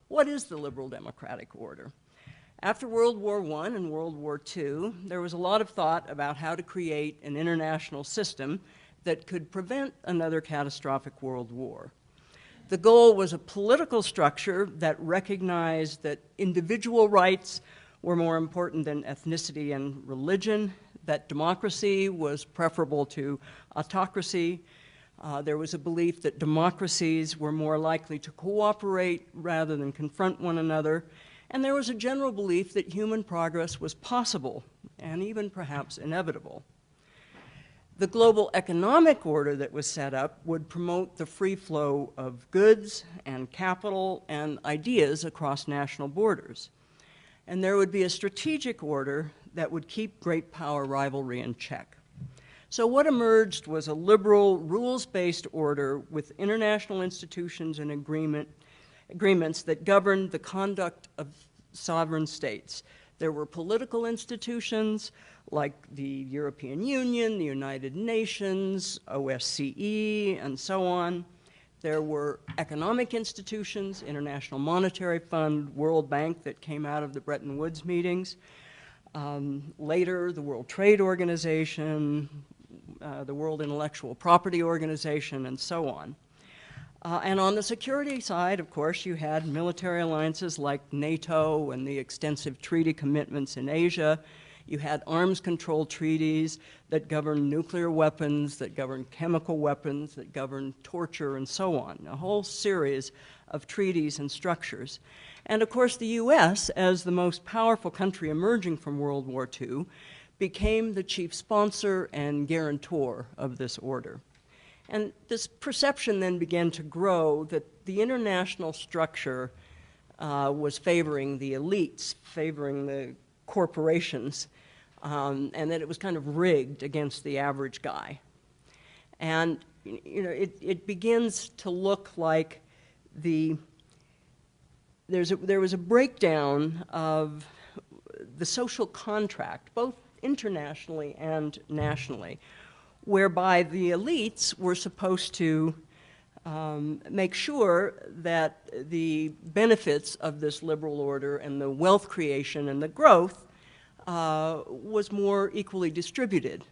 What is the liberal democratic order? After World War I and World War II, there was a lot of thought about how to create an international system that could prevent another catastrophic world war. The goal was a political structure that recognized that individual rights were more important than ethnicity and religion, that democracy was preferable to autocracy. There was a belief that democracies were more likely to cooperate rather than confront one another. And there was a general belief that human progress was possible and even perhaps inevitable. The global economic order that was set up would promote the free flow of goods and capital and ideas across national borders. And there would be a strategic order that would keep great power rivalry in check. So what emerged was a liberal, rules-based order with international institutions and agreements that governed the conduct of sovereign states. There were political institutions like the European Union, the United Nations, OSCE, and so on. There were economic institutions, International Monetary Fund, World Bank, that came out of the Bretton Woods meetings. Later, the World Trade Organization, the World Intellectual Property Organization, and so on. And on the security side, of course, you had military alliances like NATO and the extensive treaty commitments in Asia. You had arms control treaties that governed nuclear weapons, that governed chemical weapons, that governed torture, and so on. A whole series of treaties and structures. And of course, the US, as the most powerful country emerging from World War II, became the chief sponsor and guarantor of this order. And this perception then began to grow that the international structure was favoring the elites, favoring the corporations, and that it was kind of rigged against the average guy. And you know, it begins to look like there was a breakdown of the social contract, both internationally and nationally, whereby the elites were supposed to make sure that the benefits of this liberal order and the wealth creation and the growth was more equally distributed.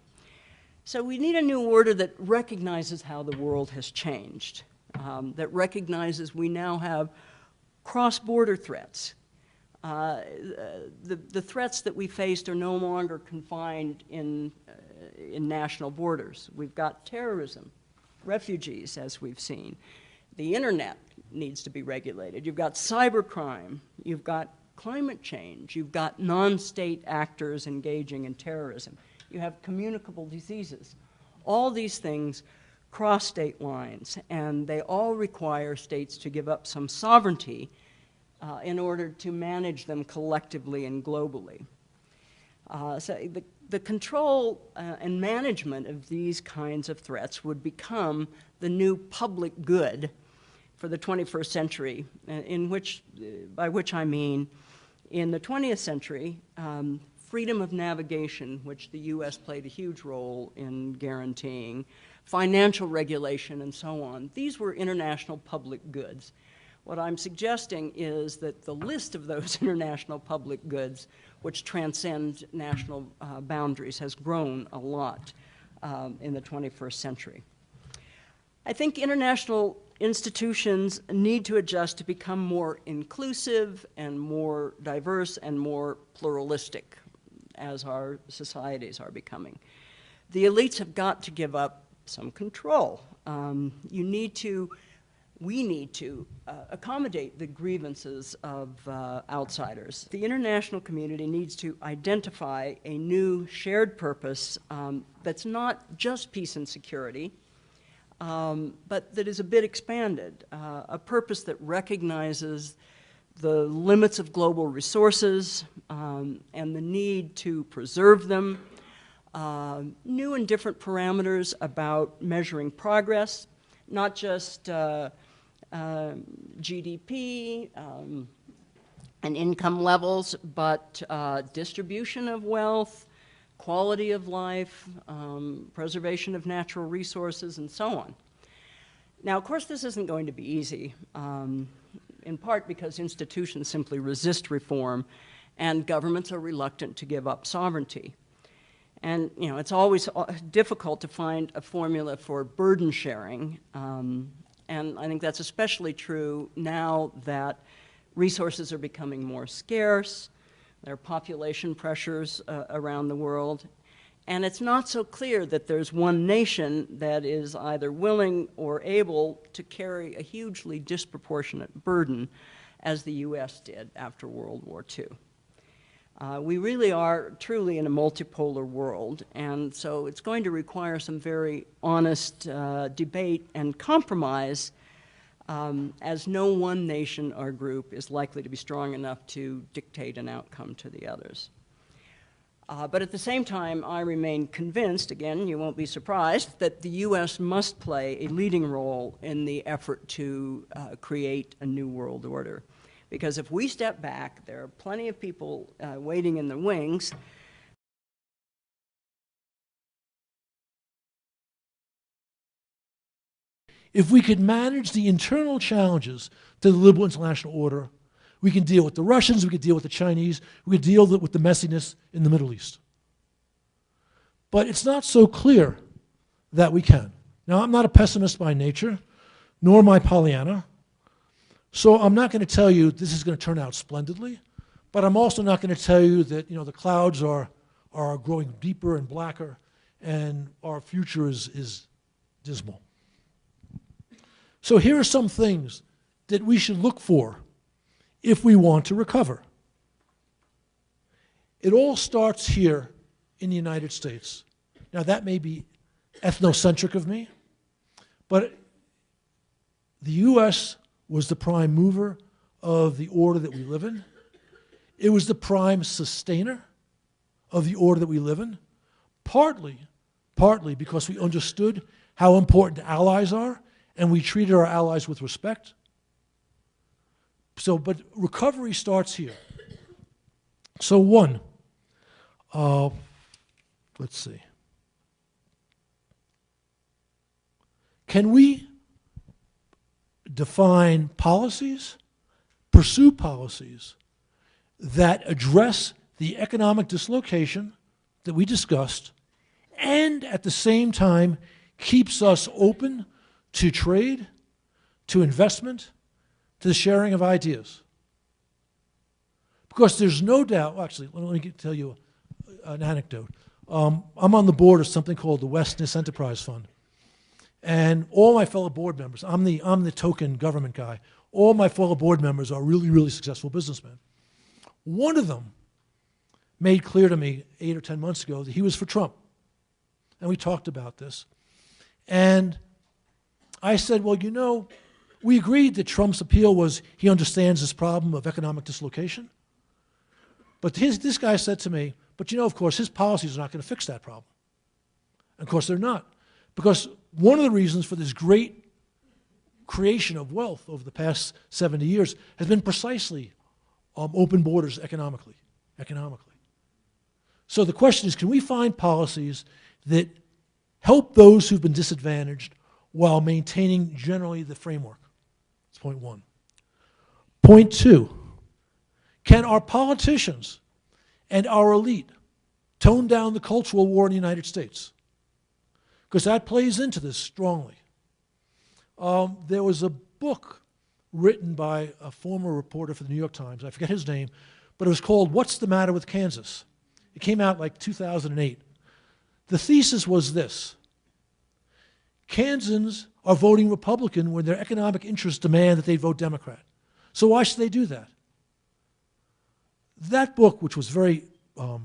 So we need a new order that recognizes how the world has changed, that recognizes we now have cross-border threats. The threats that we faced are no longer confined in national borders. We've got terrorism, refugees, as we've seen. The internet needs to be regulated. You've got cybercrime. You've got climate change. You've got non-state actors engaging in terrorism. You have communicable diseases. All these things cross state lines, and they all require states to give up some sovereignty in order to manage them collectively and globally. So the control and management of these kinds of threats would become the new public good for the 21st century, by which I mean, in the 20th century, freedom of navigation, which the US played a huge role in guaranteeing, financial regulation, and so on. These were international public goods. What I'm suggesting is that the list of those international public goods, which transcend national boundaries, has grown a lot in the 21st century. I think international institutions need to adjust to become more inclusive and more diverse and more pluralistic as our societies are becoming. The elites have got to give up some control. We need to accommodate the grievances of outsiders. The international community needs to identify a new shared purpose that's not just peace and security, but that is a bit expanded, a purpose that recognizes the limits of global resources and the need to preserve them, new and different parameters about measuring progress, not just GDP and income levels, but distribution of wealth, quality of life, preservation of natural resources, and so on. Now, of course, this isn't going to be easy. in part because institutions simply resist reform and governments are reluctant to give up sovereignty. And it's always difficult to find a formula for burden sharing, and I think that's especially true now that resources are becoming more scarce, there are population pressures around the world, and it's not so clear that there's one nation that is either willing or able to carry a hugely disproportionate burden as the US did after World War II. We really are truly in a multipolar world, and so it's going to require some very honest debate and compromise, as no one nation or group is likely to be strong enough to dictate an outcome to the others. But at the same time, I remain convinced, again, you won't be surprised, that the US must play a leading role in the effort to create a new world order. Because if we step back, there are plenty of people waiting in the wings. If we could manage the internal challenges to the liberal international order, we can deal with the Russians, we can deal with the Chinese, we can deal with the messiness in the Middle East. But it's not so clear that we can. Now, I'm not a pessimist by nature, nor am I Pollyanna. So I'm not going to tell you this is going to turn out splendidly, but I'm also not going to tell you that the clouds are growing deeper and blacker and our future is dismal. So here are some things that we should look for if we want to recover. It all starts here in the United States. Now that may be ethnocentric of me, but the US was the prime mover of the order that we live in. It was the prime sustainer of the order that we live in, partly because we understood how important allies are, and we treated our allies with respect. But recovery starts here. So one, let's see. Can we define policies, pursue policies that address the economic dislocation that we discussed, and at the same time keeps us open to trade, to investment, to the sharing of ideas? Because there's no doubt, actually, let me tell you an anecdote. I'm on the board of something called the Westness Enterprise Fund. And all my fellow board members, I'm the token government guy, all my fellow board members are really, really successful businessmen. One of them made clear to me 8 or 10 months ago that he was for Trump. And we talked about this. And I said, well, we agreed that Trump's appeal was he understands this problem of economic dislocation. But this guy said to me, but of course, his policies are not going to fix that problem. And of course, they're not. Because one of the reasons for this great creation of wealth over the past 70 years has been precisely open borders economically. So the question is, can we find policies that help those who've been disadvantaged while maintaining generally the framework? That's point one. Point two, can our politicians and our elite tone down the cultural war in the United States? Because that plays into this strongly. There was a book written by a former reporter for the New York Times, I forget his name, but it was called What's the Matter with Kansas? It came out like 2008. The thesis was this: Kansans are voting Republican when their economic interests demand that they vote Democrat. So why should they do that? That book, which was very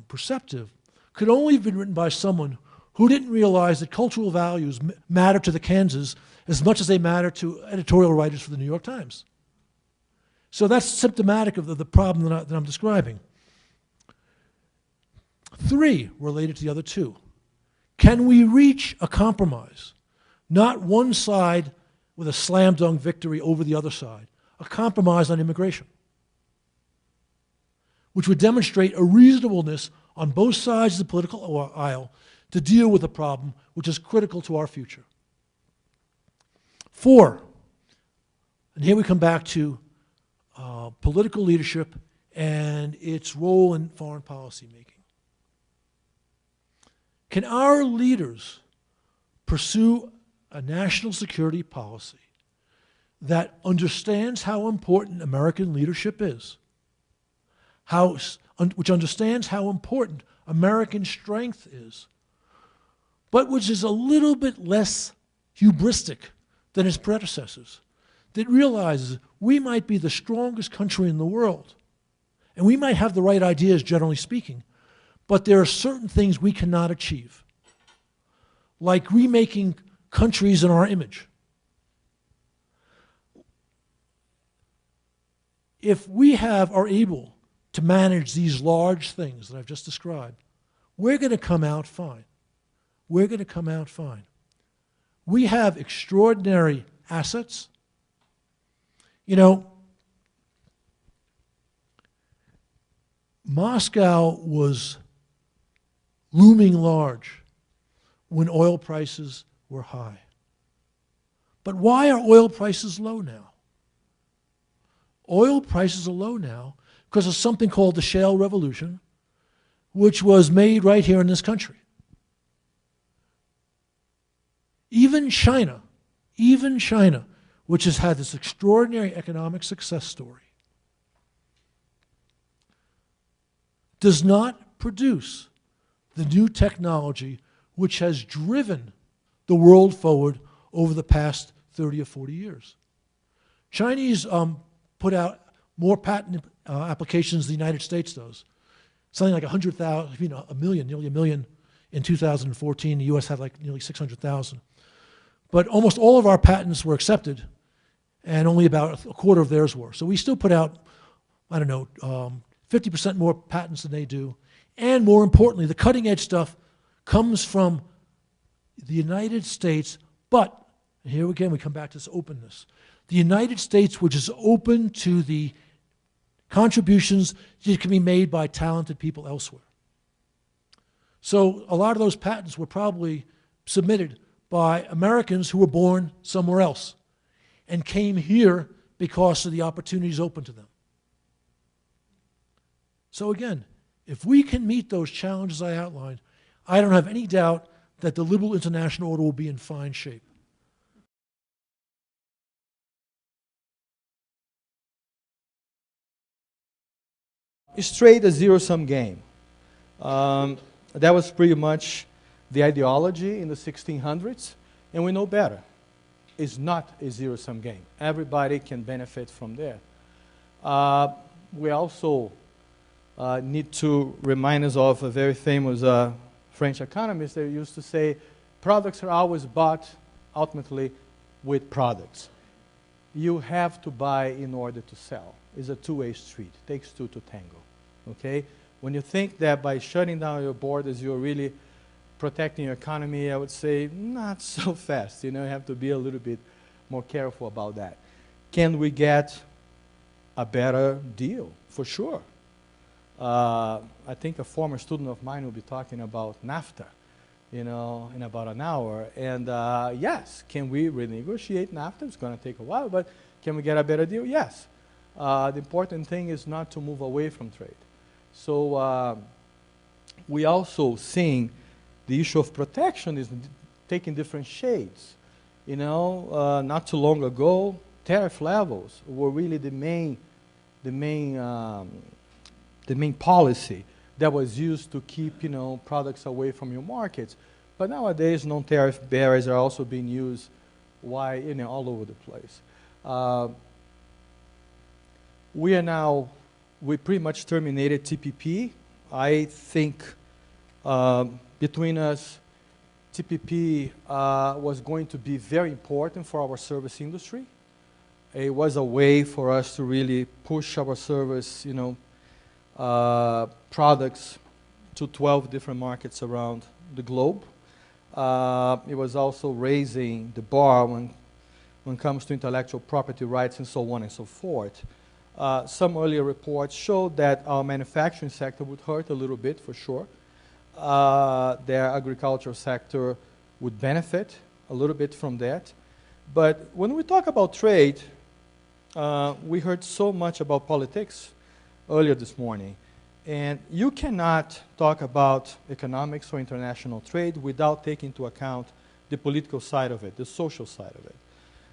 perceptive, could only have been written by someone who didn't realize that cultural values matter to the Kansans as much as they matter to editorial writers for the New York Times. So that's symptomatic of the problem that I'm describing. Three, related to the other two. Can we reach a compromise? Not one side with a slam dunk victory over the other side. A compromise on immigration, which would demonstrate a reasonableness on both sides of the political aisle to deal with a problem which is critical to our future. Four, and here we come back to political leadership and its role in foreign policy making. Can our leaders pursue a national security policy that understands how important American leadership is, which understands how important American strength is, but which is a little bit less hubristic than its predecessors, that realizes we might be the strongest country in the world, and we might have the right ideas, generally speaking, but there are certain things we cannot achieve, like remaking countries in our image. If we are able to manage these large things that I've just described, we're going to come out fine. We're going to come out fine. We have extraordinary assets. You know, Moscow was looming large when oil prices were high. But why are oil prices low now? Oil prices are low now because of something called the shale revolution, which was made right here in this country. Even China, which has had this extraordinary economic success story, does not produce the new technology which has driven the world forward over the past 30 or 40 years. Chinese put out more patent applications than the United States does. Something like 100,000, nearly a million in 2014. The US had like nearly 600,000. But almost all of our patents were accepted, and only about a quarter of theirs were. So we still put out, 50% more patents than they do. And more importantly, the cutting edge stuff comes from the United States, but, and here again we come back to this openness, the United States, which is open to the contributions that can be made by talented people elsewhere. So a lot of those patents were probably submitted by Americans who were born somewhere else and came here because of the opportunities open to them. So again, if we can meet those challenges I outlined, I don't have any doubt that the liberal international order will be in fine shape. It's trade a zero-sum game. That was pretty much the ideology in the 1600s, and we know better. It's not a zero-sum game. Everybody can benefit from there. We also need to remind us of a very famous French economist that used to say, products are always bought ultimately with products. You have to buy in order to sell. It's a two-way street. It takes two to tango. Okay? When you think that by shutting down your borders you're really protecting your economy, I would say not so fast. You have to be a little bit more careful about that. Can we get a better deal? For sure. I think a former student of mine will be talking about NAFTA, in about an hour. And yes, can we renegotiate NAFTA? It's going to take a while, but can we get a better deal? Yes. The important thing is not to move away from trade. So we also seeing the issue of protectionism taking different shades. Not too long ago, tariff levels were really the main policy that was used to keep, products away from your markets. But nowadays, non-tariff barriers are also being used all over the place. We pretty much terminated TPP. I think between us, TPP was going to be very important for our service industry. It was a way for us to really push our service, products to 12 different markets around the globe. It was also raising the bar when it comes to intellectual property rights and so on and so forth. Some earlier reports showed that our manufacturing sector would hurt a little bit, for sure. Their agricultural sector would benefit a little bit from that. But when we talk about trade, We heard so much about politics earlier this morning, and you cannot talk about economics or international trade without taking into account the political side of it, the social side of it.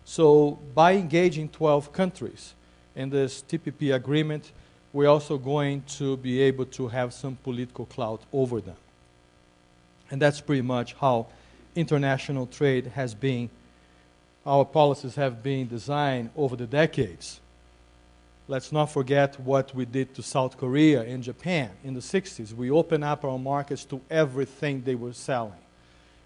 So by engaging 12 countries in this TPP agreement, we're also going to be able to have some political clout over them. And that's pretty much how international trade has been, our policies have been designed over the decades. Let's not forget what we did to South Korea and Japan in the 60s. We opened up our markets to everything they were selling.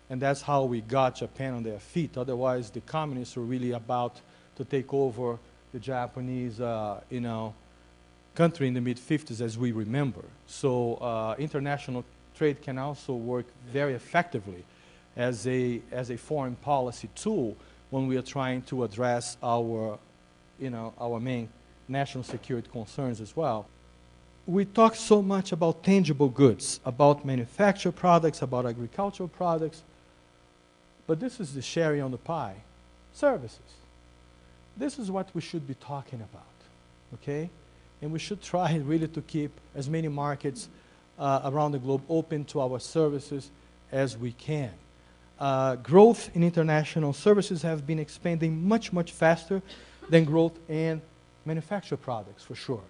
And that's how we got Japan on their feet. Otherwise, the communists were really about to take over the Japanese, country in the mid-50s, as we remember. So international trade can also work very effectively as a foreign policy tool when we are trying to address our main national security concerns as well. We talk so much about tangible goods, about manufactured products, about agricultural products, but this is the cherry on the pie, services. This is what we should be talking about, okay? And we should try really to keep as many markets around the globe open to our services as we can. Growth in international services have been expanding much, much faster than growth in manufactured products, for sure.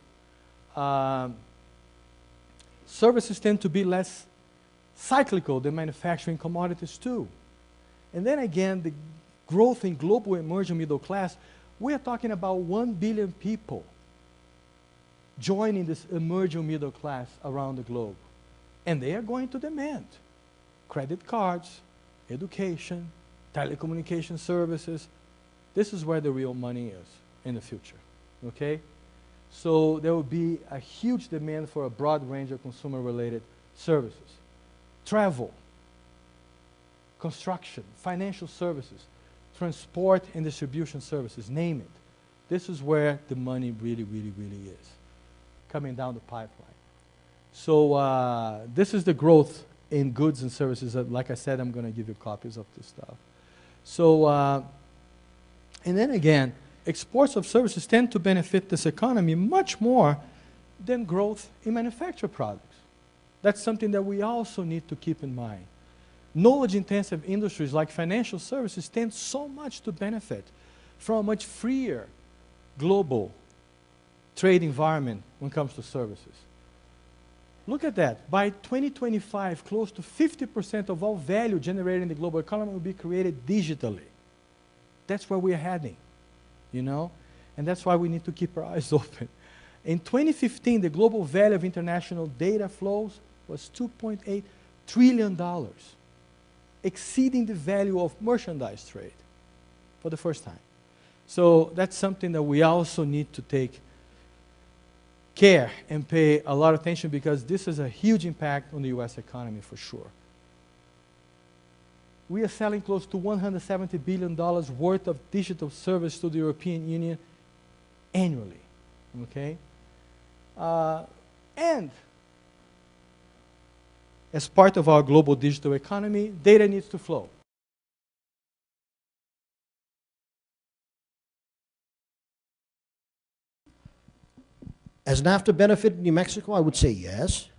Services tend to be less cyclical than manufacturing commodities too. And then again, the growth in global emerging middle class, we are talking about 1 billion people joining this emerging middle class around the globe. And they are going to demand credit cards, education, telecommunication services. This is where the real money is in the future, okay? So there will be a huge demand for a broad range of consumer-related services. Travel, construction, financial services, transport and distribution services, name it. This is where the money really, really, really is, coming down the pipeline. So this is the growth in goods and services. Like I said, I'm going to give you copies of this stuff. So, and then again, exports of services tend to benefit this economy much more than growth in manufactured products. That's something that we also need to keep in mind. Knowledge-intensive industries like financial services tend so much to benefit from a much freer global trade environment when it comes to services. Look at that. By 2025, close to 50% of all value generated in the global economy will be created digitally. That's where we're heading, you know? And that's why we need to keep our eyes open. In 2015, the global value of international data flows was $2.8 trillion, exceeding the value of merchandise trade for the first time. So that's something that we also need to take care and pay a lot of attention, because this has a huge impact on the US economy for sure. We are selling close to $170 billion worth of digital service to the European Union annually, okay? And as part of our global digital economy, data needs to flow. Has NAFTA benefited New Mexico? I would say yes.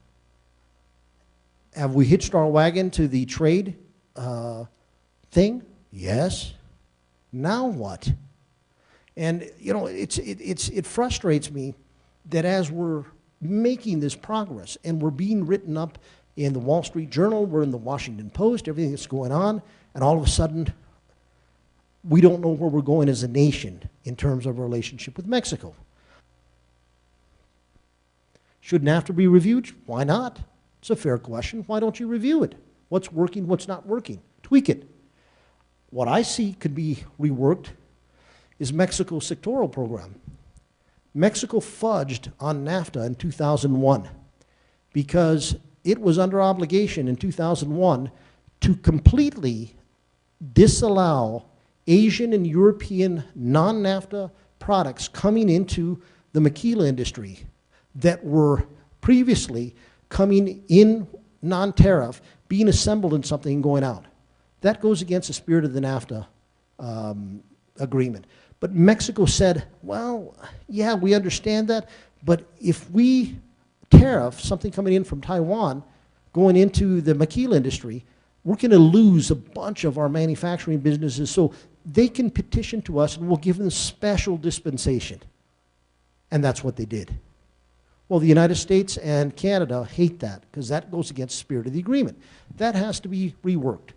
Have we hitched our wagon to the trade thing? Yes. Now what? And you know, it frustrates me that as we're making this progress and we're being written up in the Wall Street Journal, we're in the Washington Post, everything that's going on, and all of a sudden we don't know where we're going as a nation in terms of our relationship with Mexico. Should NAFTA be reviewed? Why not? It's a fair question. Why don't you review it? What's working, what's not working? Tweak it. What I see could be reworked is Mexico's sectoral program. Mexico fudged on NAFTA in 2001 because it was under obligation in 2001 to completely disallow Asian and European non-NAFTA products coming into the maquila industry that were previously coming in non-tariff, being assembled in something and going out. That goes against the spirit of the NAFTA agreement. But Mexico said, well, yeah, we understand that, but if we tariff something coming in from Taiwan, going into the maquila industry, we're going to lose a bunch of our manufacturing businesses, so they can petition to us and we'll give them special dispensation. And that's what they did. Well, the United States and Canada hate that because that goes against the spirit of the agreement. That has to be reworked.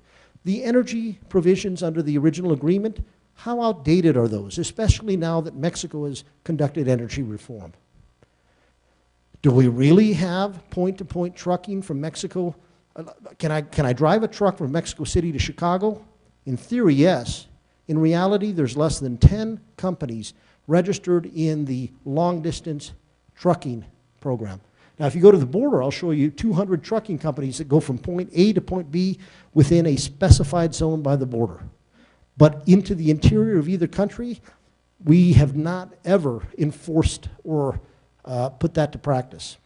The energy provisions under the original agreement, how outdated are those, especially now that Mexico has conducted energy reform? Do we really have point-to-point trucking from Mexico? Can I drive a truck from Mexico City to Chicago? In theory, yes. In reality, there's less than 10 companies registered in the long-distance trucking program. Now, if you go to the border, I'll show you 200 trucking companies that go from point A to point B within a specified zone by the border. But into the interior of either country, we have not ever enforced or put that to practice.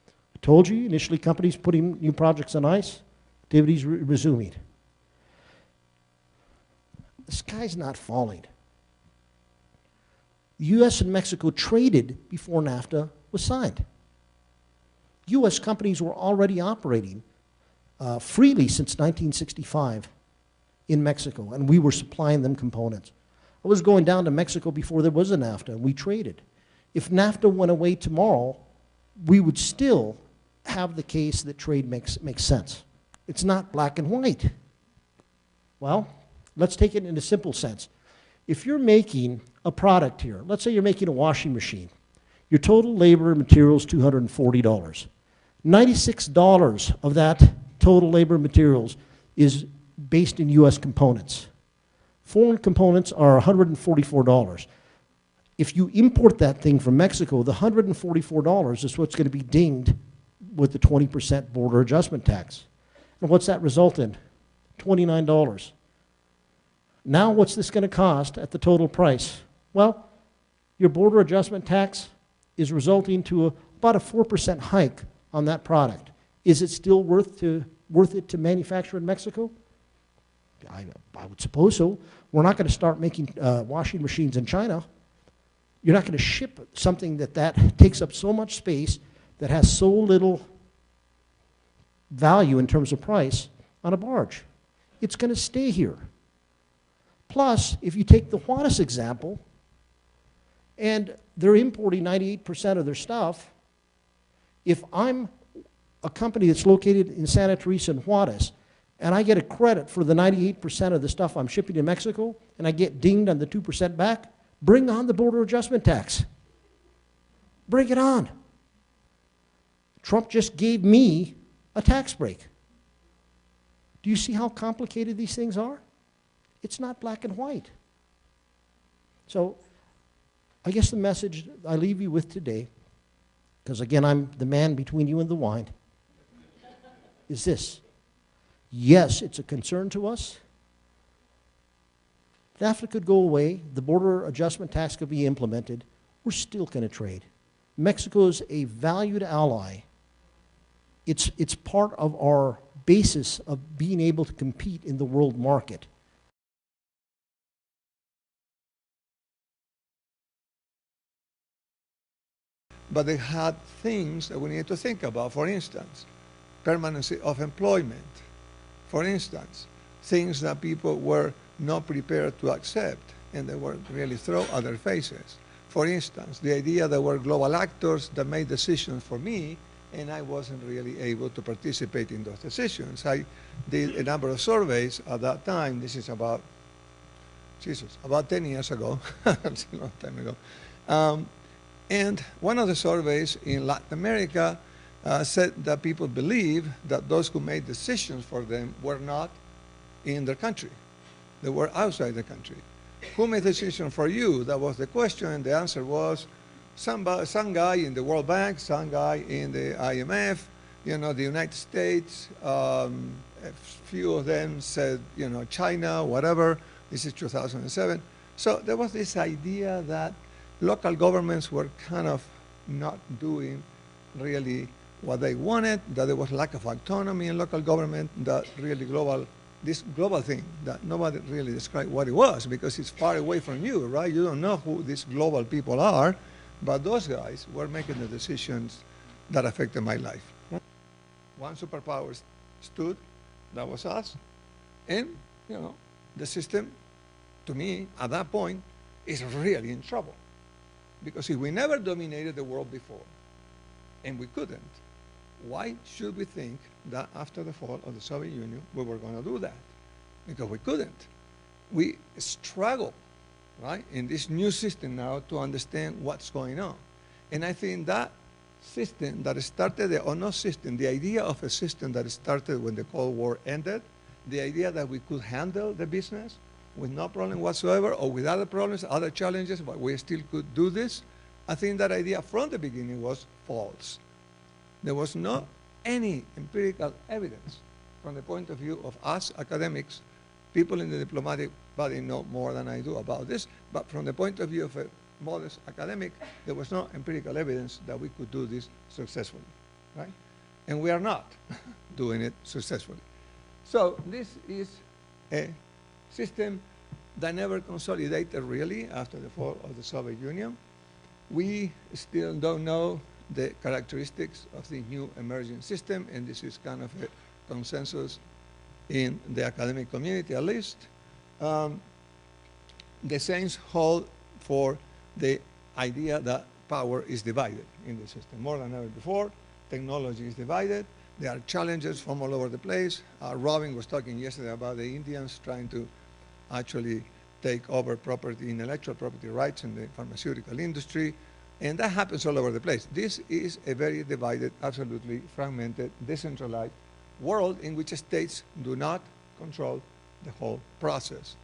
I told you, initially companies putting new projects on ice, activities resuming. The sky's not falling. The U.S. and Mexico traded before NAFTA was signed. U.S. companies were already operating freely since 1965 in Mexico, and we were supplying them components. I was going down to Mexico before there was a NAFTA, and we traded. If NAFTA went away tomorrow, we would still have the case that trade makes sense. It's not black and white. Well, let's take it in a simple sense. If you're making a product here, let's say you're making a washing machine, your total labor and materials $240. $96 of that total labor and materials is based in U.S. components. Foreign components are $144. If you import that thing from Mexico, the $144 is what's going to be dinged with the 20% border adjustment tax. And what's that result in? $29. Now what's this going to cost at the total price? Well, your border adjustment tax is resulting to about a 4% hike on that product. Is it still worth it to manufacture in Mexico? I would suppose so. We're not going to start making washing machines in China. You're not going to ship something that takes up so much space, that has so little value in terms of price on a barge. It's going to stay here. Plus, if you take the Juarez example, and they're importing 98% of their stuff, if I'm a company that's located in Santa Teresa and Juarez, and I get a credit for the 98% of the stuff I'm shipping to Mexico, and I get dinged on the 2% back, bring on the border adjustment tax. Bring it on. Trump just gave me a tax break. Do you see how complicated these things are? It's not black and white. So I guess the message I leave you with today, because again, I'm the man between you and the wine, is this. Yes, it's a concern to us. NAFTA could go away. The border adjustment tax could be implemented. We're still going to trade. Mexico is a valued ally. It's part of our basis of being able to compete in the world market. But they had things that we need to think about. For instance, permanency of employment. For instance, things that people were not prepared to accept and they were really thrown at their faces. For instance, the idea that were global actors that made decisions for me and I wasn't really able to participate in those decisions. I did a number of surveys at that time. This is about 10 years ago. It's a long time ago. And one of the surveys in Latin America said that people believe that those who made decisions for them were not in their country. They were outside the country. Who made decisions for you? That was the question, and the answer was some guy in the World Bank, some guy in the IMF, the United States. A few of them said, China, whatever. This is 2007. So there was this idea that local governments were kind of not doing really what they wanted, that there was lack of autonomy in local government, that really global this global thing that nobody really described what it was because it's far away from you, right? You don't know who these global people are, but those guys were making the decisions that affected my life. One superpower stood, that was us, and you know, the system, to me, at that point, is really in trouble. Because if we never dominated the world before, and we couldn't, why should we think that after the fall of the Soviet Union, we were going to do that? Because we couldn't. We struggle, right, in this new system now to understand what's going on. And I think that system that started, the idea of a system that started when the Cold War ended, the idea that we could handle the business with no problem whatsoever, or with other problems, other challenges, but we still could do this, I think that idea from the beginning was false. There was no any empirical evidence from the point of view of us academics. People in the diplomatic body know more than I do about this, but from the point of view of a modest academic, there was no empirical evidence that we could do this successfully, right? And we are not doing it successfully. So this is a system that never consolidated really after the fall of the Soviet Union. We still don't know the characteristics of the new emerging system, and this is kind of a consensus in the academic community at least. The same hold for the idea that power is divided in the system. More than ever before, technology is divided. There are challenges from all over the place. Robin was talking yesterday about the Indians trying to actually take over property, intellectual property rights in the pharmaceutical industry. And that happens all over the place. This is a very divided, absolutely fragmented, decentralized world in which states do not control the whole process.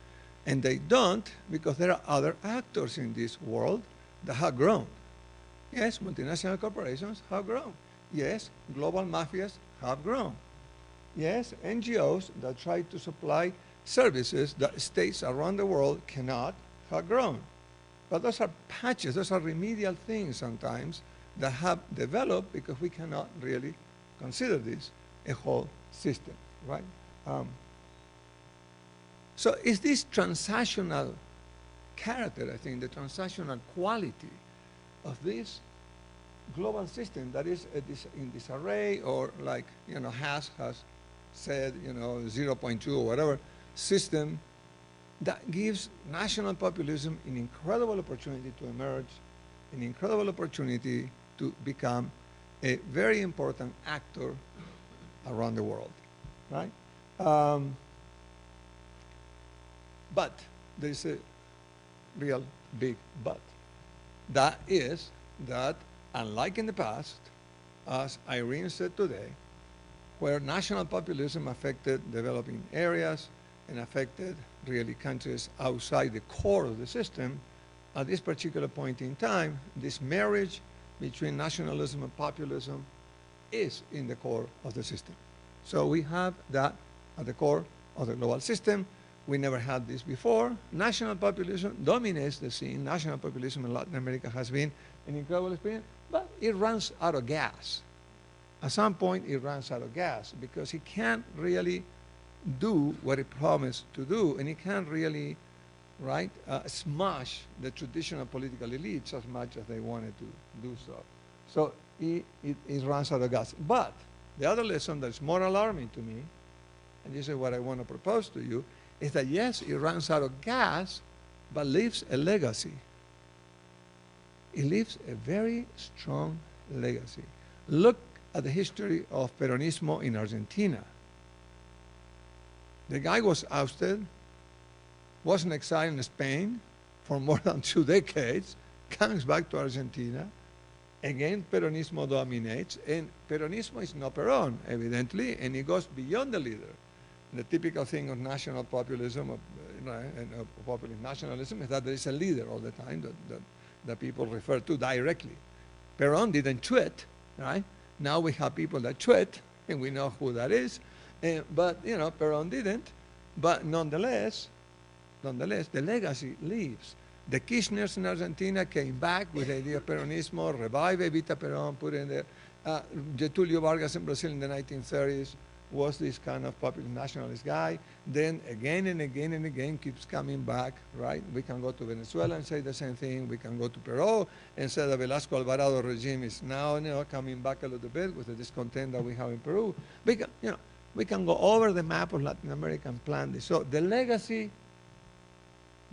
And they don't because there are other actors in this world that have grown. Yes, multinational corporations have grown. Yes, global mafias have grown. Yes, NGOs that try to supply services that states around the world cannot have grown. But those are patches, those are remedial things sometimes that have developed because we cannot really consider this a whole system, right? So it's this transactional character, I think, the transactional quality of this global system that is in disarray, or like, you know, has said, you know, 0.2 or whatever system, that gives national populism an incredible opportunity to emerge, an incredible opportunity to become a very important actor around the world, right? But there's a real big but. That is that, unlike in the past, as Irene said today, where national populism affected developing areas and affected really countries outside the core of the system, at this particular point in time, this marriage between nationalism and populism is in the core of the system. So we have that at the core of the global system. We never had this before. National populism dominates the scene. National populism in Latin America has been an incredible experience, but it runs out of gas. At some point, it runs out of gas because it can't really do what it promised to do, and it can't really, right, smash the traditional political elites as much as they wanted to do so. So it runs out of gas. But the other lesson that's more alarming to me, and this is what I want to propose to you, is that yes, it runs out of gas, but leaves a legacy. It leaves a very strong legacy. Look at the history of Peronismo in Argentina. The guy was ousted, was in exile in Spain for more than 2 decades, comes back to Argentina, again Peronismo dominates, and Peronismo is not Perón, evidently, and it goes beyond the leader. The typical thing of national populism and of populist nationalism is that there is a leader all the time that people refer to directly. Perón didn't tweet, right? Now we have people that tweet, and we know who that is. But, you know, Perón didn't. But nonetheless, the legacy lives. The Kirchners in Argentina came back with the idea of Peronismo, revived Evita Perón, put in there. Getulio Vargas in Brazil in the 1930s, was this kind of popular nationalist guy. Then again and again and again keeps coming back, right? We can go to Venezuela and say the same thing. We can go to Peru and say the Velasco Alvarado regime is now, coming back a little bit with the discontent that we have in Peru. We can go over the map of Latin America and plan this. So the legacy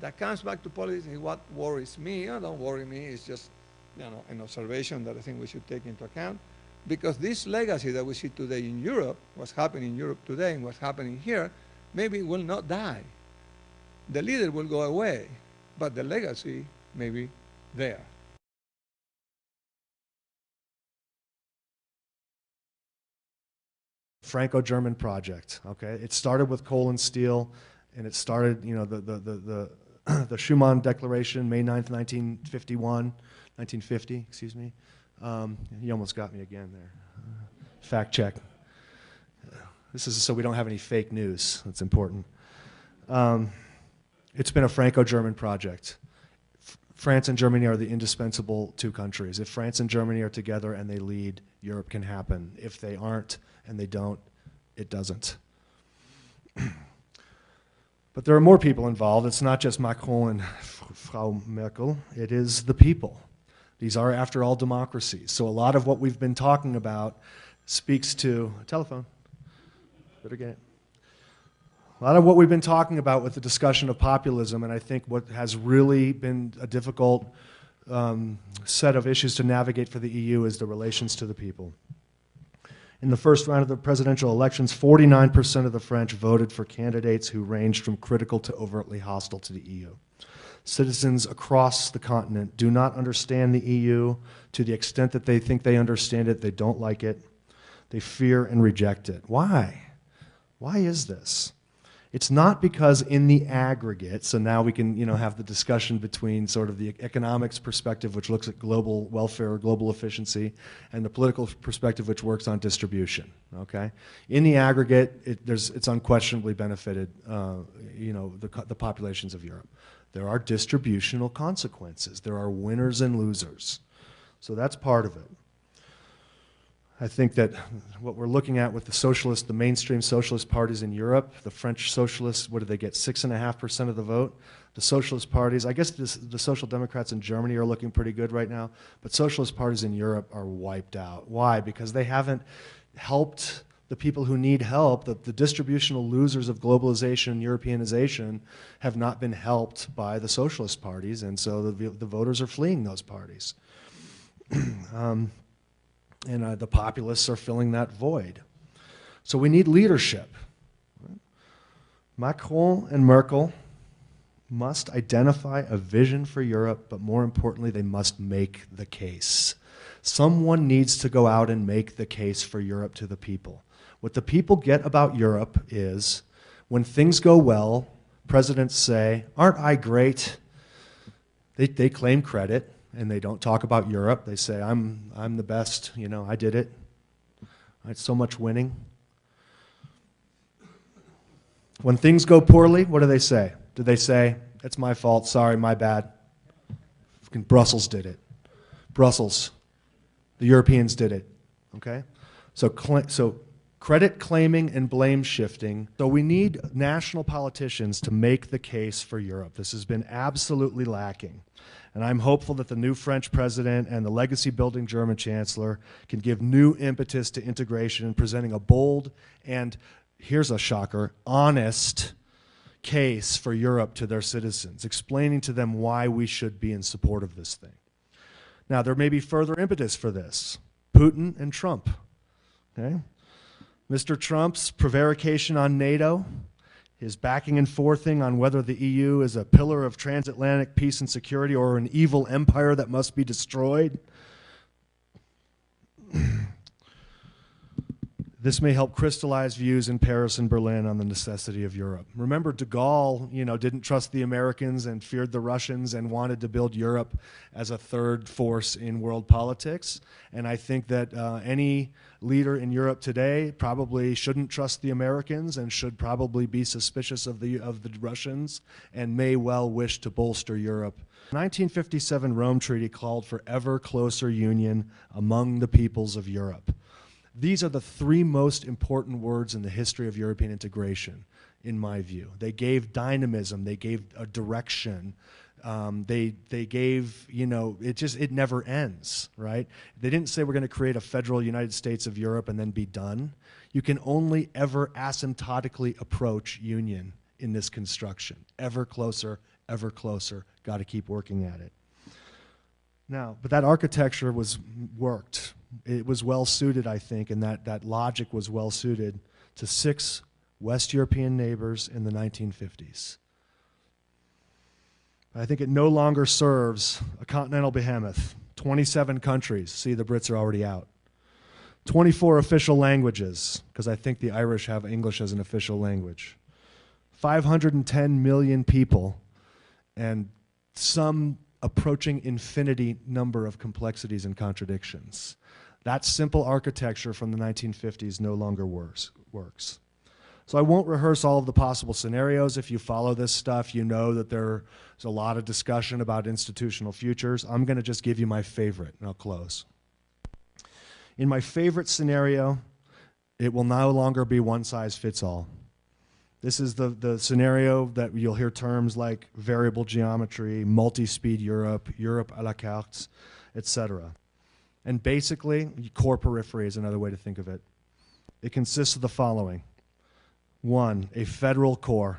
that comes back to politics is what worries me. Don't worry me. It's just, an observation that I think we should take into account. Because this legacy that we see today in Europe, what's happening in Europe today and what's happening here, maybe will not die. The leader will go away, but the legacy may be there. Franco-German project, okay? It started with coal and steel, and it started, the Schuman Declaration, May 9th, 1950, excuse me. You almost got me again there. Fact check. This is so we don't have any fake news. That's important. It's been a Franco-German project. France and Germany are the indispensable two countries. If France and Germany are together and they lead, Europe can happen. If they aren't and they don't, it doesn't. But there are more people involved. It's not just Macron and Frau Merkel. It is the people. These are, after all, democracies. So a lot of what we've been talking about speaks to, telephone, better get it. A lot of what we've been talking about with the discussion of populism, and I think what has really been a difficult set of issues to navigate for the EU is the relations to the people. In the first round of the presidential elections, 49% of the French voted for candidates who ranged from critical to overtly hostile to the EU. Citizens across the continent do not understand the EU to the extent that they think they understand it. They don't like it. They fear and reject it. Why? Why is this? It's not because in the aggregate, so now we can have the discussion between sort of the economics perspective, which looks at global welfare, global efficiency, and the political perspective, which works on distribution. Okay, in the aggregate, it's unquestionably benefited the populations of Europe. There are distributional consequences. There are winners and losers. So that's part of it. I think that what we're looking at with the mainstream socialist parties in Europe, the French socialists, what do they get, 6.5% of the vote? The socialist parties, I guess the Social Democrats in Germany are looking pretty good right now, but socialist parties in Europe are wiped out. Why? Because they haven't helped the people who need help. The distributional losers of globalization and Europeanization have not been helped by the socialist parties, and so the voters are fleeing those parties. And the populists are filling that void. So we need leadership. Macron and Merkel must identify a vision for Europe, but more importantly, they must make the case. Someone needs to go out and make the case for Europe to the people. What the people get about Europe is, when things go well, presidents say, "Aren't I great?" They claim credit. And they don't talk about Europe. They say, I'm the best, I did it. It's so much winning. When things go poorly, what do they say? Do they say, it's my fault, sorry, my bad? Brussels did it. Brussels. The Europeans did it. Okay? So credit claiming and blame shifting. So we need national politicians to make the case for Europe. This has been absolutely lacking. And I'm hopeful that the new French president and the legacy-building German chancellor can give new impetus to integration, presenting a bold and, here's a shocker, honest case for Europe to their citizens, explaining to them why we should be in support of this thing. Now, there may be further impetus for this. Putin and Trump. Okay? Mr. Trump's prevarication on NATO, his backing and forthing on whether the EU is a pillar of transatlantic peace and security or an evil empire that must be destroyed. This may help crystallize views in Paris and Berlin on the necessity of Europe. Remember, de Gaulle, didn't trust the Americans and feared the Russians and wanted to build Europe as a third force in world politics. And I think that any leader in Europe today probably shouldn't trust the Americans and should probably be suspicious of the Russians and may well wish to bolster Europe. The 1957 Rome Treaty called for ever closer union among the peoples of Europe. These are the three most important words in the history of European integration, in my view. They gave dynamism, they gave a direction, they gave, you know, it never ends, right? They didn't say we're going to create a federal United States of Europe and then be done. You can only ever asymptotically approach union in this construction. Ever closer, got to keep working at it. Now, but that architecture worked. It was well suited, I think, and that logic was well suited to 6 West European neighbors in the 1950s. I think it no longer serves a continental behemoth. 27 countries. See, the Brits are already out. 24 official languages, because I think the Irish have English as an official language. 510 million people, and some approaching infinity number of complexities and contradictions. That simple architecture from the 1950s no longer works. So I won't rehearse all of the possible scenarios. If you follow this stuff, you know that there's a lot of discussion about institutional futures. I'm going to just give you my favorite, and I'll close. In my favorite scenario, it will no longer be one size fits all. This is the scenario that you'll hear terms like variable geometry, multi-speed Europe, Europe à la carte, etc. And basically, core periphery is another way to think of it. It consists of the following. 1, a federal core,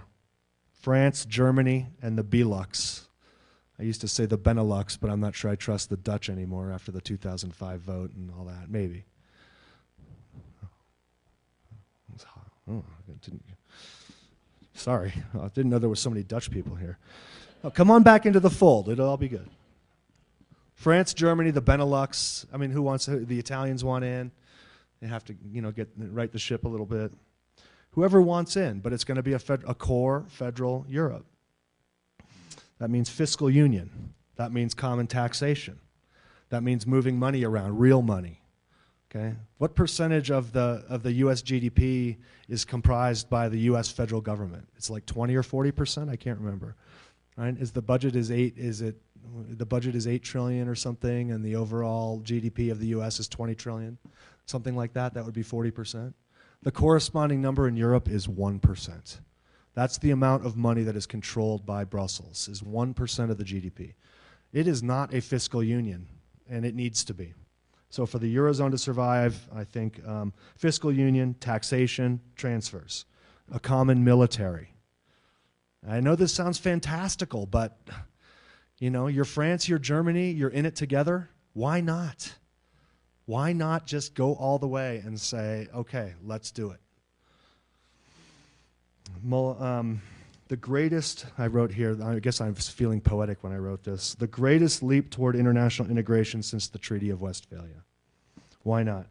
France, Germany, and the Belux. I used to say the Benelux, but I'm not sure I trust the Dutch anymore after the 2005 vote and all that. Maybe. Oh, sorry, I didn't know there were so many Dutch people here. Oh, come on back into the fold. It'll all be good. France, Germany, the Benelux. I mean, the Italians want in. They have to, you know, right the ship a little bit. Whoever wants in, but it's going to be a core federal Europe. That means fiscal union. That means common taxation. That means moving money around, real money. Okay? What percentage of the U.S. GDP is comprised by the U.S. federal government? It's like 20 or 40%. I can't remember. Right? The budget is $8 trillion or something, and the overall GDP of the U.S. is 20 trillion, something like that. That would be 40%. The corresponding number in Europe is 1%. That's the amount of money that is controlled by Brussels, is 1% of the GDP. It is not a fiscal union, and it needs to be. So for the Eurozone to survive, I think fiscal union, taxation, transfers, a common military. I know this sounds fantastical, but you know, you're France, you're Germany, you're in it together. Why not? Why not just go all the way and say, okay, let's do it? The greatest, I wrote here, I guess I was feeling poetic when I wrote this, the greatest leap toward international integration since the Treaty of Westphalia. Why not?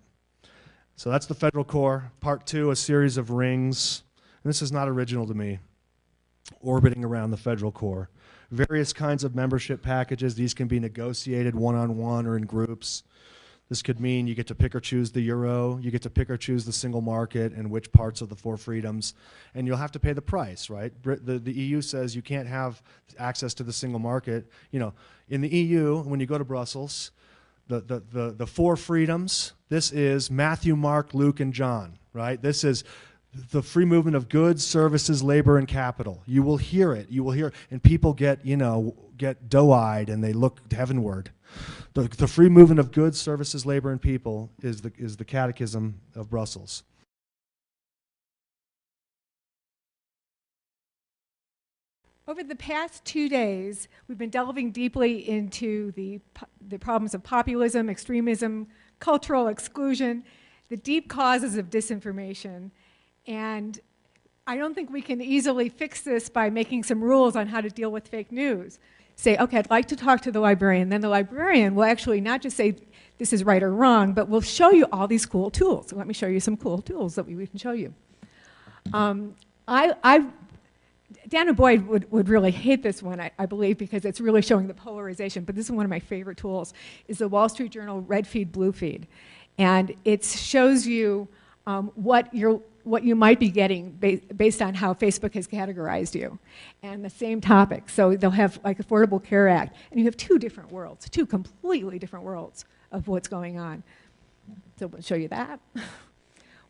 So that's the federal core. Part 2, a series of rings. And this is not original to me, orbiting around the federal core. Various kinds of membership packages. These can be negotiated one-on-one or in groups. This could mean you get to pick or choose the euro, you get to pick or choose the single market and which parts of the 4 freedoms, and you'll have to pay the price, right? The EU says you can't have access to the single market. You know, in the EU, when you go to Brussels, the 4 freedoms, this is Matthew, Mark, Luke, and John, right? This is the free movement of goods, services, labor, and capital. You will hear it. You will hear it. And people get doe-eyed and they look heavenward. The free movement of goods, services, labor, and people is the catechism of Brussels. Over the past 2 days, we've been delving deeply into the problems of populism, extremism, cultural exclusion, the deep causes of disinformation. And I don't think we can easily fix this by making some rules on how to deal with fake news. Say, okay, I'd like to talk to the librarian. Then the librarian will actually not just say this is right or wrong, but will show you all these cool tools. So let me show you some cool tools that we can show you. Dana Boyd would really hate this one, I believe, because it's really showing the polarization. But this is one of my favorite tools, is the Wall Street Journal Red Feed, Blue Feed. And it shows you what you might be getting based on how Facebook has categorized you, and the same topic. So they'll have like Affordable Care Act, and you have 2 different worlds, 2 completely different worlds of what's going on. So we'll show you that.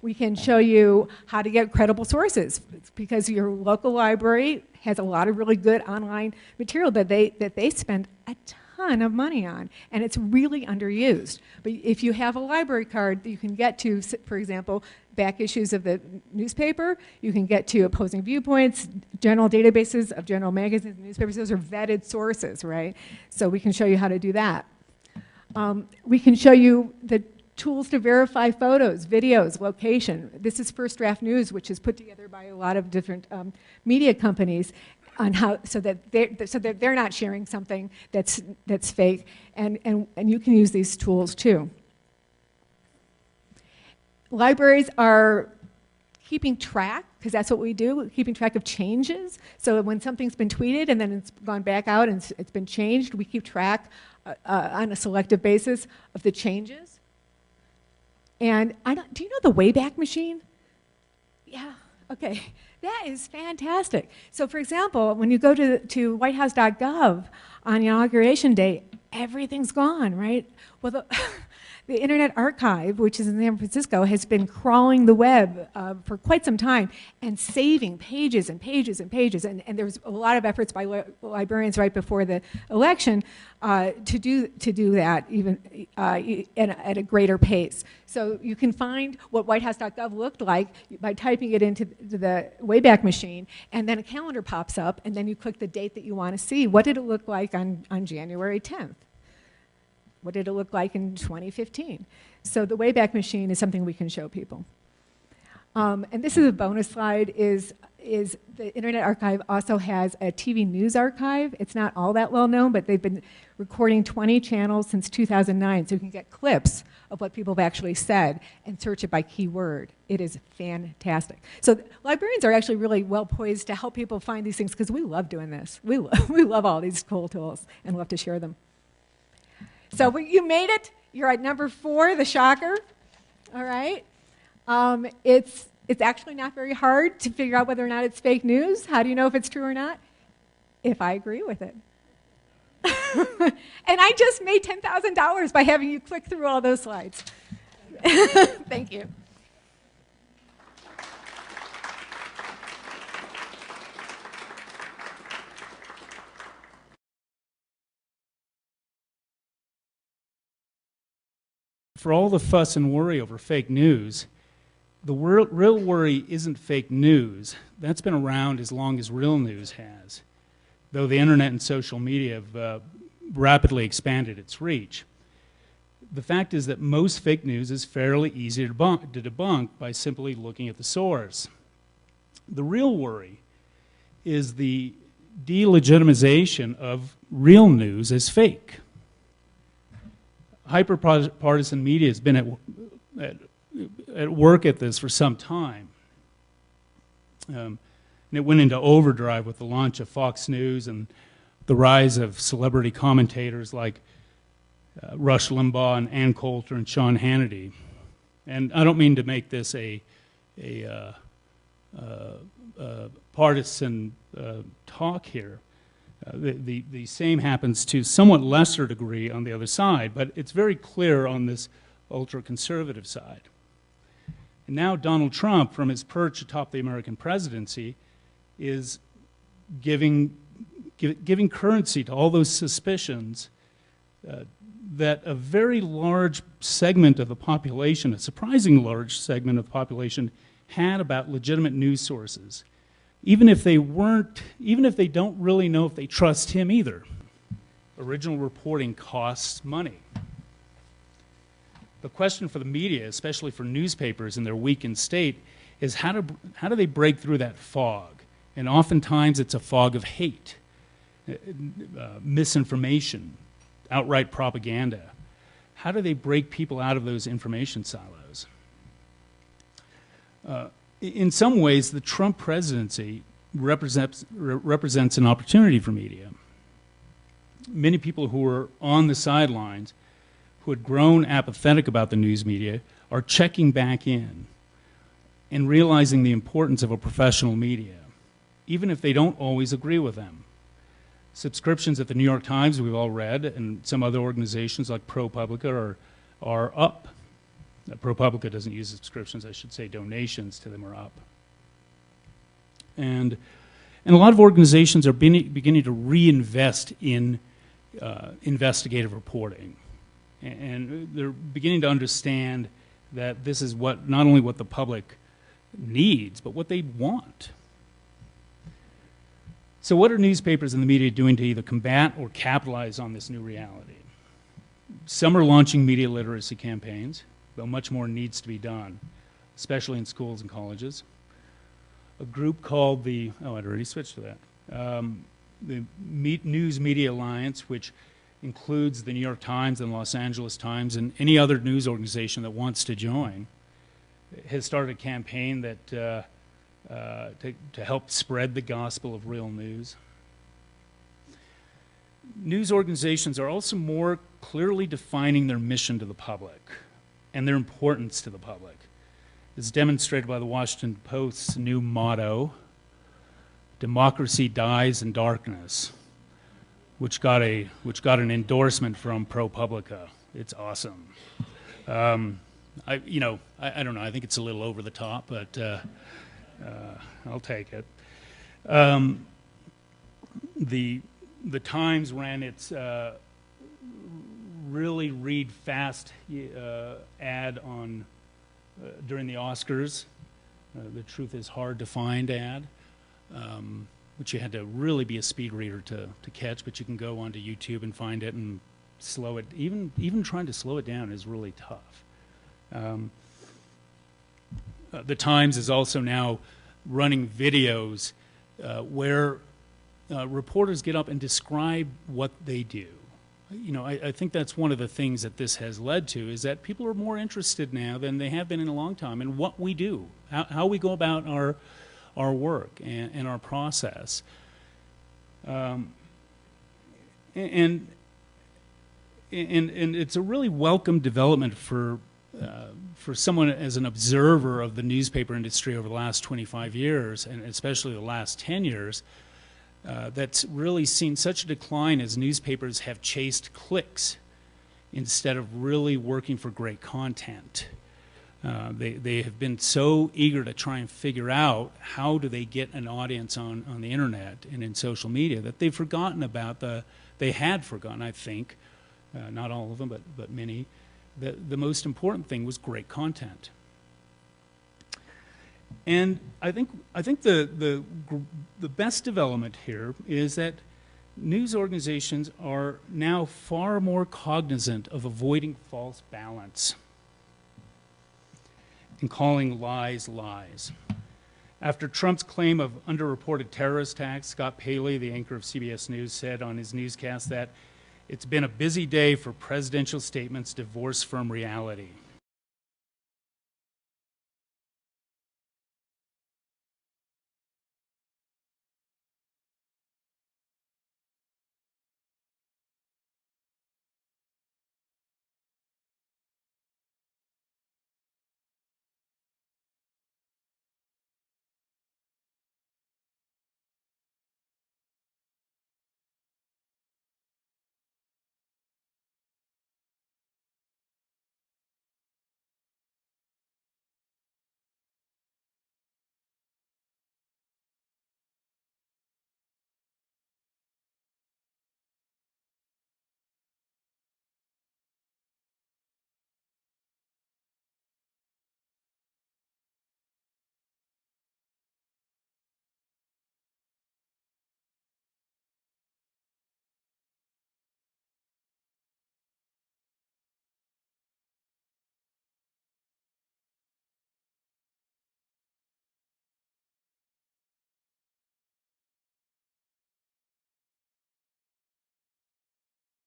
We can show you how to get credible sources, because your local library has a lot of really good online material that they spend a ton of money on, and it's really underused. But if you have a library card, you can get to, for example, back issues of the newspaper, you can get to opposing viewpoints, general databases of general magazines and newspapers. Those are vetted sources, right? So we can show you how to do that. We can show you the tools to verify photos, videos, location. This is First Draft News, which is put together by a lot of different media companies on how, so that they're not sharing something that's fake, and you can use these tools too. Libraries are keeping track, because that's what we do, keeping track of changes. So when something's been tweeted and then it's gone back out and it's been changed, we keep track on a selective basis of the changes. And do you know the Wayback Machine? Yeah, okay. That is fantastic. So for example, when you go to whitehouse.gov on Inauguration Day, everything's gone, right? Well, the Internet Archive, which is in San Francisco, has been crawling the web for quite some time and saving pages and pages and pages. And there was a lot of efforts by librarians right before the election to do that even at a greater pace. So you can find what whitehouse.gov looked like by typing it into the Wayback Machine, and then a calendar pops up, and then you click the date that you want to see. What did it look like on January 10th? What did it look like in 2015? So the Wayback Machine is something we can show people. And this is a bonus slide, is the Internet Archive also has a TV news archive. It's not all that well known, but they've been recording 20 channels since 2009, so you can get clips of what people have actually said and search it by keyword. It is fantastic. So librarians are actually really well poised to help people find these things, because we love doing this. We love all these cool tools and love to share them. So you made it. You're at number 4, the shocker. All right. It's actually not very hard to figure out whether or not it's fake news. How do you know if it's true or not? If I agree with it. And I just made $10,000 by having you click through all those slides. Thank you. For all the fuss and worry over fake news, the real worry isn't fake news. That's been around as long as real news has, though the internet and social media have rapidly expanded its reach. The fact is that most fake news is fairly easy to debunk by simply looking at the source. The real worry is the delegitimization of real news as fake. Hyper-partisan media has been at work at this for some time. And it went into overdrive with the launch of Fox News and the rise of celebrity commentators like Rush Limbaugh and Ann Coulter and Sean Hannity. And I don't mean to make this a partisan talk here. The same happens to somewhat lesser degree on the other side, but it's very clear on this ultra-conservative side. And now Donald Trump, from his perch atop the American presidency, is giving currency to all those suspicions that a very large segment of the population, a surprising large segment of the population, had about legitimate news sources. Even if they don't really know if they trust him either. Original reporting costs money. The question for the media, especially for newspapers in their weakened state, is how do they break through that fog? And oftentimes it's a fog of hate, misinformation, outright propaganda. How do they break people out of those information silos? In some ways, the Trump presidency represents an opportunity for media. Many people who were on the sidelines, who had grown apathetic about the news media, are checking back in and realizing the importance of a professional media, even if they don't always agree with them. Subscriptions at the New York Times, we've all read, and some other organizations like ProPublica are up. ProPublica doesn't use subscriptions, I should say donations to them are up. And a lot of organizations are beginning to reinvest in investigative reporting. And they're beginning to understand that this is what, not only what the public needs, but what they want. So what are newspapers and the media doing to either combat or capitalize on this new reality? Some are launching media literacy campaigns, though much more needs to be done, especially in schools and colleges. A group called the, oh, I'd already switched to that, the News Media Alliance, which includes the New York Times and Los Angeles Times and any other news organization that wants to join, has started a campaign that to help spread the gospel of real news. News organizations are also more clearly defining their mission to the public and their importance to the public. As demonstrated by the Washington Post's new motto, "Democracy dies in darkness," which got an endorsement from ProPublica. It's awesome. I don't know. I think it's a little over the top, but I'll take it. The Times ran its really read fast ad on during the Oscars. The Truth is Hard to Find ad, which you had to really be a speed reader to catch, but you can go onto YouTube and find it and slow it. Even trying to slow it down is really tough. The Times is also now running videos where reporters get up and describe what they do. You know, I think that's one of the things that this has led to, is that people are more interested now than they have been in a long time in what we do, how we go about our work and our process. And it's a really welcome development for someone as an observer of the newspaper industry over the last 25 years, and especially the last 10 years, that's really seen such a decline as newspapers have chased clicks instead of really working for great content. They have been so eager to try and figure out how do they get an audience on the internet and in social media that they've forgotten about they had forgotten, I think, not all of them, but many, the most important thing was great content. And I think the best development here is that news organizations are now far more cognizant of avoiding false balance and calling lies lies. After Trump's claim of underreported terrorist attacks, Scott Paley, the anchor of CBS News, said on his newscast that it's been a busy day for presidential statements divorced from reality.